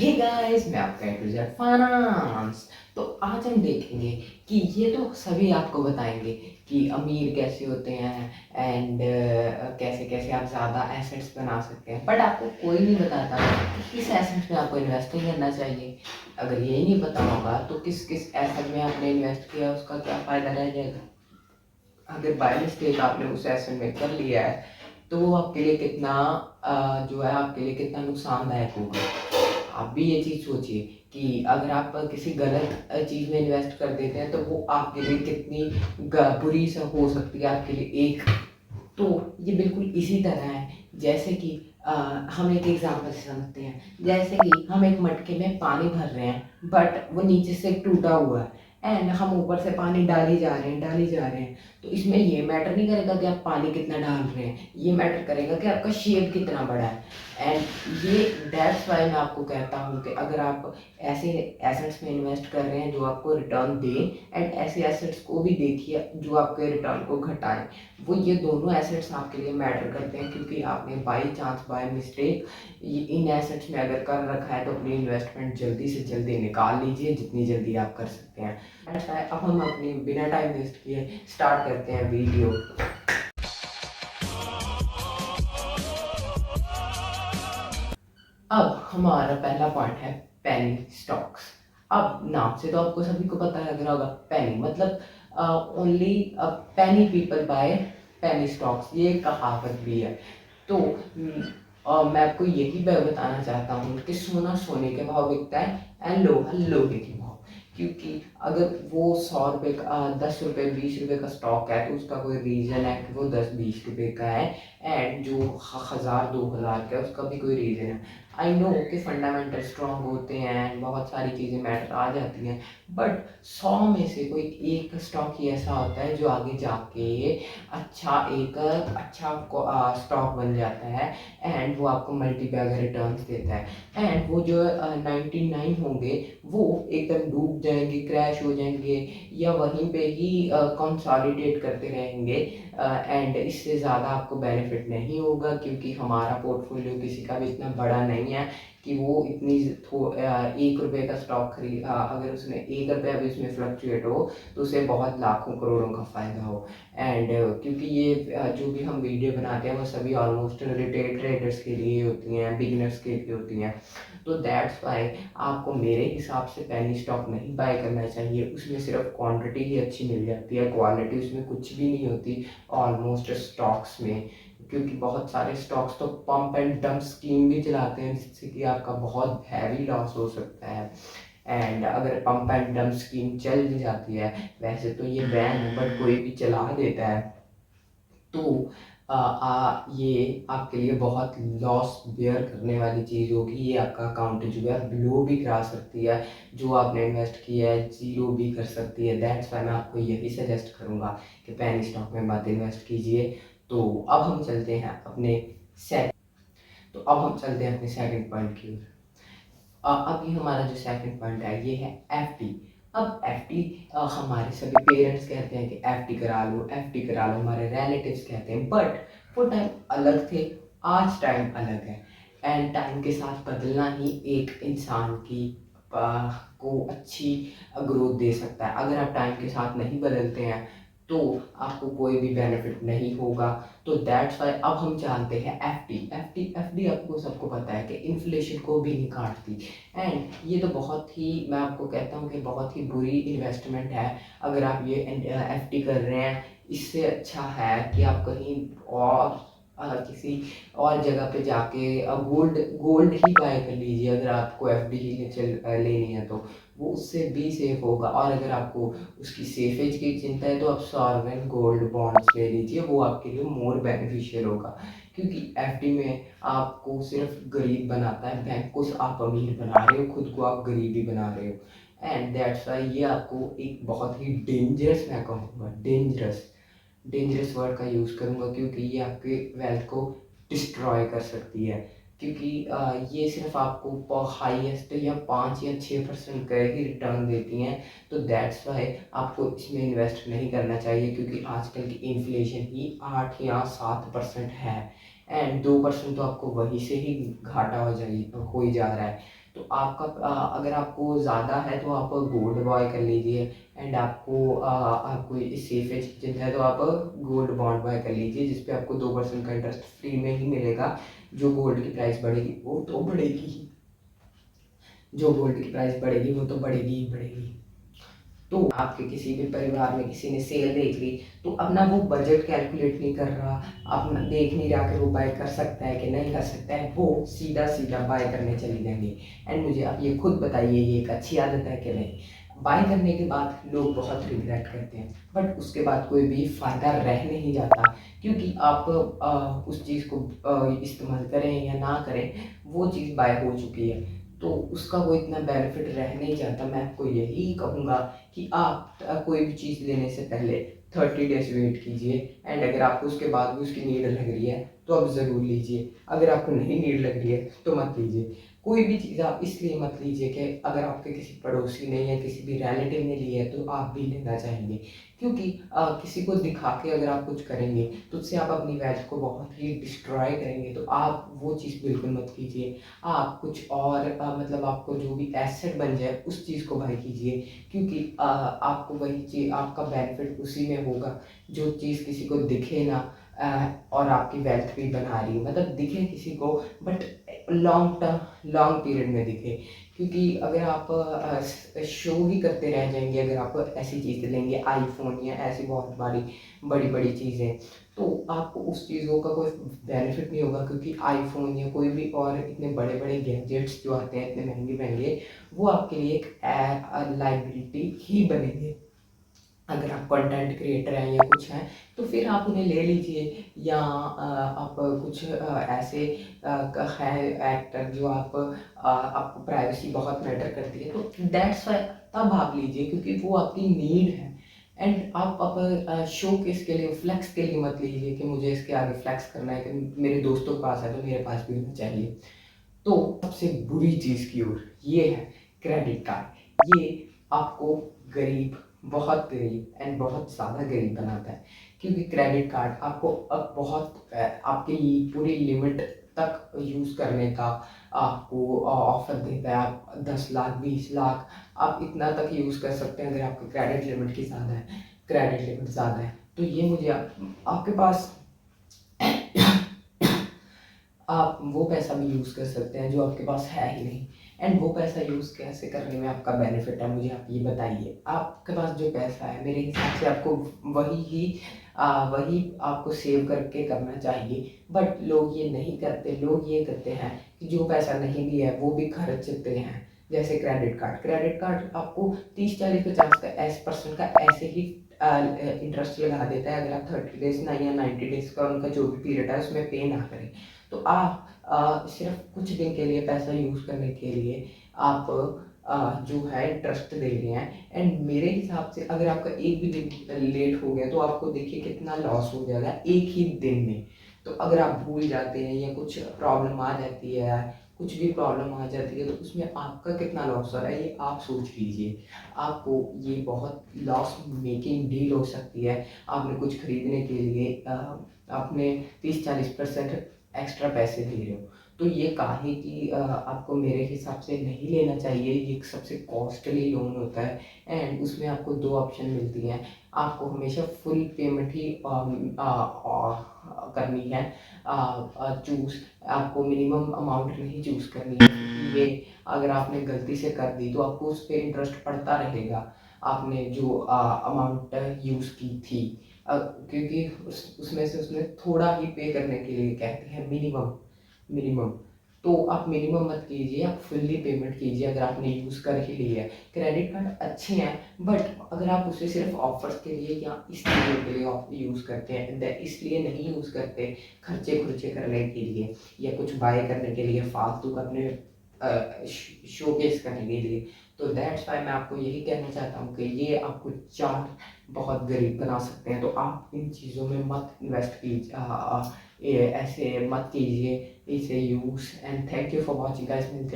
Hey guys, मैं आपका इंट्रोडक्टर finance. तो आज हम देखेंगे कि ये तो सभी आपको बताएंगे कि अमीर कैसे होते हैं एंड कैसे कैसे आप ज़्यादा एसेट्स बना सकते हैं, बट आपको कोई नहीं बताता कि किस एसेट्स में आपको इन्वेस्टिंग करना चाहिए। अगर यही नहीं पता होगा तो किस किस एसेट में आपने इन्वेस्ट किया उसका क्या फ़ायदा रह जाएगा। अगर बाय मिस्टेक आपने उस एसेट में कर लिया है तो वो आपके लिए कितना जो है आपके लिए कितना नुकसानदायक होगा। आप भी ये चीज़ सोचिए कि अगर आप किसी गलत चीज़ में इन्वेस्ट कर देते हैं तो वो आपके लिए कितनी बुरी सा हो सकती है आपके लिए एक। तो ये बिल्कुल इसी तरह है जैसे कि हम एक एग्जाम्पल से समझते हैं। जैसे कि हम एक मटके में पानी भर रहे हैं बट वो नीचे से टूटा हुआ है एंड हम ऊपर से पानी डाली जा रहे हैं डाली जा रहे हैं। तो इसमें ये मैटर नहीं करेगा कि आप पानी कितना डाल रहे हैं, ये मैटर करेगा कि आपका शेप कितना बड़ा है। एंड ये दैट्स वाई मैं आपको कहता हूँ कि अगर आप ऐसे एसेट्स में इन्वेस्ट कर रहे हैं जो आपको रिटर्न दें एंड ऐसे एसेट्स को भी देखिए जो आपके रिटर्न को घटाएं। वो ये दोनों एसेट्स आपके लिए मैटर करते हैं क्योंकि आपने by chance by mistake in assets में अगर कर रखा है तो अपनी इन्वेस्टमेंट जल्दी से जल्दी निकाल लीजिए जितनी जल्दी आप कर सकते हैं। ऐसा है, अब हम अपनी बिना टाइम वेस्ट किए स्टार्ट करते हैं वीडियो। अब हमारा पहला पॉइंट है पेनी स्टॉक्स। अब नाम से तो आपको सभी को पता लग रहा होगा, पेनी मतलब ओनली पेनी पीपल बाय पेनी स्टॉक्स, ये एक कहावत भी है। तो मैं आपको यही बताना चाहता हूँ कि सोना सोने के भाव बिकता है एंड लोहा लोहे के भाव। क्योंकि अगर वो 100 रुपये का 10 रुपये 20 रुपये का स्टॉक है तो उसका कोई रीज़न है कि वो 10-20 रुपये का है। एंड जो 1000-2000 का है उसका भी कोई रीज़न है। आई नो कि फंडामेंटल स्ट्रॉन्ग होते हैं, बहुत सारी चीज़ें मैटर आ जाती हैं, बट 100 में से कोई एक स्टॉक ही ऐसा होता है जो आगे जाके अच्छा स्टॉक बन जाता है एंड वो आपको मल्टीपैगर रिटर्न्स देता है। एंड वो जो 99 होंगे वो एकदम डूब जाएंगे, क्रैश हो जाएंगे या वहीं पे ही कंसोलिडेट करते रहेंगे। एंड इससे ज़्यादा आपको बेनिफिट नहीं होगा क्योंकि हमारा पोर्टफोलियो किसी का भी इतना बड़ा नहीं है कि वो इतनी 1 रुपये का स्टॉक अगर उसने 1 रुपया भी उसमें फ्लक्चुएट हो तो उसे बहुत लाखों करोड़ों का फ़ायदा हो। एंड क्योंकि ये जो भी हम वीडियो बनाते हैं वो सभी ऑलमोस्ट रिटेल ट्रेडर्स के लिए होती हैं, बिगिनर्स के लिए होती हैं। तो दैट्स वाई आपको मेरे हिसाब से पेनी स्टॉक नहीं बाय करना चाहिए। उसमें सिर्फ क्वांटिटी ही अच्छी मिल जाती है, क्वालिटी उसमें कुछ भी नहीं होती ऑलमोस्ट स्टॉक्स में। क्योंकि बहुत सारे स्टॉक्स तो पंप एंड डंप स्कीम भी चलाते हैं जिससे कि आपका बहुत हैवी लॉस हो सकता है। एंड अगर पंप एंड डंप स्कीम चल भी जाती है, वैसे तो ये बैन है बट कोई भी चला देता है, तो ये आपके लिए बहुत लॉस बेयर करने वाली चीज़ होगी। ये आपका अकाउंट जो है ब्लो भी करा सकती है, जो आपने इन्वेस्ट किया है ज़ीरो भी कर सकती है। दैट्स वाई मैं आपको यही सजेस्ट करूँगा कि पेनी स्टॉक में मत इन्वेस्ट कीजिए। तो अब हम चलते हैं अपने सेक तो अब हम चलते हैं अपने सेकंड पॉइंट की ओर। अब ये हमारा जो सेकंड पॉइंट है ये है एफडी। अब एफडी हमारे सभी पेरेंट्स कहते हैं कि एफडी करा लो, एफडी करा लो, हमारे रिलेटिव्स कहते हैं, बट वो टाइम अलग थे, आज टाइम अलग है। एंड टाइम के साथ बदलना ही एक इंसान की को अच्छी ग्रोथ दे सकता है। अगर आप टाइम के साथ नहीं बदलते हैं तो आपको कोई भी बेनिफिट नहीं होगा। तो दैट्स वाई अब हम जानते हैं एफडी। एफडी आपको सबको पता है कि इन्फ्लेशन को भी नहीं काटती। एंड ये तो बहुत ही, मैं आपको कहता हूँ कि बहुत ही बुरी इन्वेस्टमेंट है अगर आप ये एफडी कर रहे हैं। इससे अच्छा है कि आप कहीं और किसी और जगह पे जाके गोल्ड गोल्ड ही बाय कर लीजिए। अगर आपको एफडी ही लेनी है तो वो उससे भी सेफ होगा। और अगर आपको उसकी सेफेज की चिंता है तो आप सॉवरेन गोल्ड बॉन्ड्स ले लीजिए, वो आपके लिए मोर बेनिफिशियल होगा। क्योंकि एफडी में आपको सिर्फ गरीब बनाता है, बैंक को आप अमीर बना रहे हो, खुद को आप गरीब ही बना रहे हो। एंड दैट्स वाई ये आपको एक बहुत ही डेंजरस, मैं कहूँगा डेंजरस वर्ड का यूज़ करूँगा क्योंकि ये आपके वेल्थ को डिस्ट्रॉय कर सकती है। क्योंकि ये सिर्फ आपको हाईएस्ट या 5 या 6% का ही रिटर्न देती हैं। तो दैट्स वाई आपको इसमें इन्वेस्ट नहीं करना चाहिए क्योंकि आजकल की इन्फ्लेशन ही 8 या 7% है एंड 2% तो आपको वहीं से ही घाटा हो ही जा रहा है। तो आपका अगर आपको ज़्यादा है तो आप गोल्ड बाय कर लीजिए, एंड आपको इससे एफिशिएंट है तो आप गोल्ड बॉन्ड बाय कर लीजिए, जिस पे आपको 2% का इंटरेस्ट फ्री में ही मिलेगा। जो गोल्ड की प्राइस बढ़ेगी वो तो बढ़ेगी ही, जो गोल्ड की प्राइस बढ़ेगी वो तो बढ़ेगी ही बढ़ेगी। तो आपके किसी भी परिवार में किसी ने सेल देख ली, तो अपना वो बजट कैलकुलेट नहीं कर रहा, अपना देख नहीं रहा कि वो बाय कर सकता है कि नहीं कर सकता है, वो सीधा सीधा बाय करने चले जाएंगे। एंड मुझे आप ये खुद बताइए, ये एक अच्छी आदत है कि नहीं? बाय करने के बाद लोग बहुत रिग्रेट करते हैं, बट उसके बाद कोई भी फ़ायदा रह नहीं जाता, क्योंकि आप उस चीज़ को इस्तेमाल करें या ना करें, वो चीज़ बाय हो चुकी है, तो उसका कोई इतना बेनिफिट रह नहीं जाता। मैं आपको यही कहूँगा कि आप कोई भी चीज़ लेने से पहले 30 डेज वेट कीजिए, एंड अगर आपको उसके बाद भी उसकी नीड लग रही है तो आप ज़रूर लीजिए, अगर आपको नहीं नीड लग रही है तो मत लीजिए। कोई भी चीज़ आप इसलिए मत लीजिए कि अगर आपके किसी पड़ोसी ने या किसी भी रिलेटिव ने ली है तो आप भी लेना चाहेंगे, क्योंकि किसी को दिखा के अगर आप कुछ करेंगे तो उससे आप अपनी वैल्यू को बहुत ही डिस्ट्रॉय करेंगे, तो आप वो चीज़ बिल्कुल मत कीजिए। आप कुछ और मतलब आपको जो भी एसेट बन जाए उस चीज़ को बाय कीजिए, क्योंकि आपको वही चीज़, आपका बेनिफिट उसी में होगा। जो चीज़ किसी को दिखे ना, और आपकी वेल्थ भी बना रही हो, मतलब दिखे किसी को बट लॉन्ग पीरियड में दिखे, क्योंकि अगर आप शो ही करते रह जाएंगे, अगर आप ऐसी चीज़ें लेंगे आईफोन या ऐसी बहुत बड़ी बड़ी बड़ी चीज़ें, तो आपको उस चीज़ों का कोई बेनिफिट नहीं होगा, क्योंकि आईफोन या कोई भी और इतने बड़े बड़े गैजेट्स जो आते हैं इतने महंगे महंगे, वो आपके लिए एक लाइबिलिटी ही बनेंगे। अगर आप कंटेंट क्रिएटर हैं या कुछ हैं तो फिर आप उन्हें ले लीजिए, या आप कुछ ऐसे है एक्टर जो आपको प्राइवेसी बहुत मैटर करती है, तो दैट्स वाई तब आप लीजिए, क्योंकि वो आपकी नीड है। एंड आप शो केस के लिए, फ्लेक्स के लिए मत लीजिए कि मुझे इसके आगे फ्लेक्स करना है कि मेरे दोस्तों के पास है तो मेरे पास भी होना चाहिए। तो सबसे बुरी चीज़ की ओर ये है क्रेडिट कार्ड। ये आपको गरीब, बहुत गरीब एंड बहुत ज़्यादा गरीब बनाता है, क्योंकि क्रेडिट कार्ड आपको अब बहुत आपकी पूरी लिमिट तक यूज़ करने का आपको ऑफर देता है। आप 10 लाख 20 लाख आप इतना तक यूज़ कर सकते हैं, अगर आपकी क्रेडिट लिमिट की ज़्यादा है, क्रेडिट लिमिट ज़्यादा है तो ये मुझे आपके पास आप वो पैसा भी यूज़ कर सकते हैं जो आपके पास है ही नहीं। एंड वो पैसा यूज़ कैसे करने में आपका बेनिफिट है, मुझे आप ये बताइए। आपके पास जो पैसा है मेरे हिसाब से आपको वही आपको सेव करके करना चाहिए, बट लोग ये नहीं करते। लोग ये करते हैं कि जो पैसा नहीं भी है वो भी खर्चते हैं। जैसे क्रेडिट कार्ड आपको 30 40 50 का % का ऐसे ही इंटरेस्ट लगा देता है, अगर आप 30 डेज ना या 90 डेज का उनका जो भी पीरियड है उसमें पे ना करें, तो आप सिर्फ कुछ दिन के लिए पैसा यूज़ करने के लिए आप जो है इंटरेस्ट दे रहे हैं। एंड मेरे हिसाब से अगर आपका एक भी दिन लेट हो गया तो आपको देखिए कितना लॉस हो जाएगा एक ही दिन में। तो अगर आप भूल जाते हैं या कुछ प्रॉब्लम आ जाती है, कुछ भी प्रॉब्लम आ जाती है, तो उसमें आपका कितना लॉस हो रहा है ये आप सोच लीजिए। आपको ये बहुत लॉस मेकिंग डील हो सकती है। आपने कुछ खरीदने के लिए आपने 30 40% एक्स्ट्रा पैसे दे रहे हो, तो ये काहे कि आपको मेरे हिसाब से नहीं लेना चाहिए। ये सबसे कॉस्टली लोन होता है, एंड उसमें आपको 2 ऑप्शन मिलती हैं। आपको हमेशा फुल पेमेंट ही करनी है, चूज़, आपको मिनिमम अमाउंट नहीं चूज़ करनी है, क्योंकि ये अगर आपने गलती से कर दी तो आपको उस पर इंटरेस्ट पड़ता रहेगा, आपने जो अमाउंट यूज़ की थी। क्योंकि उसमें से उसने थोड़ा ही पे करने के लिए कहते हैं, मिनिमम मिनिमम। तो आप मिनिमम मत कीजिए, आप फुल्ली पेमेंट कीजिए अगर आपने यूज़ कर ही ली है। क्रेडिट कार्ड अच्छे हैं, बट अगर आप उसे सिर्फ ऑफर्स के लिए या इस चीज़ों के लिए आप यूज़ करते हैं, इसलिए नहीं यूज़ करते खर्चे खुर्चे करने के लिए या कुछ बाय करने के लिए फालतू का अपने शोकेस करने के लिए, तो दैट्स वाई मैं आपको यही कहना चाहता हूँ कि ये आपको चार्ट बहुत गरीब बना सकते हैं। तो आप इन चीज़ों में मत इन्वेस्ट कीजिए, ये ऐसे मत कीजिए, इसे use. And thank you for watching guys. मिलते हैं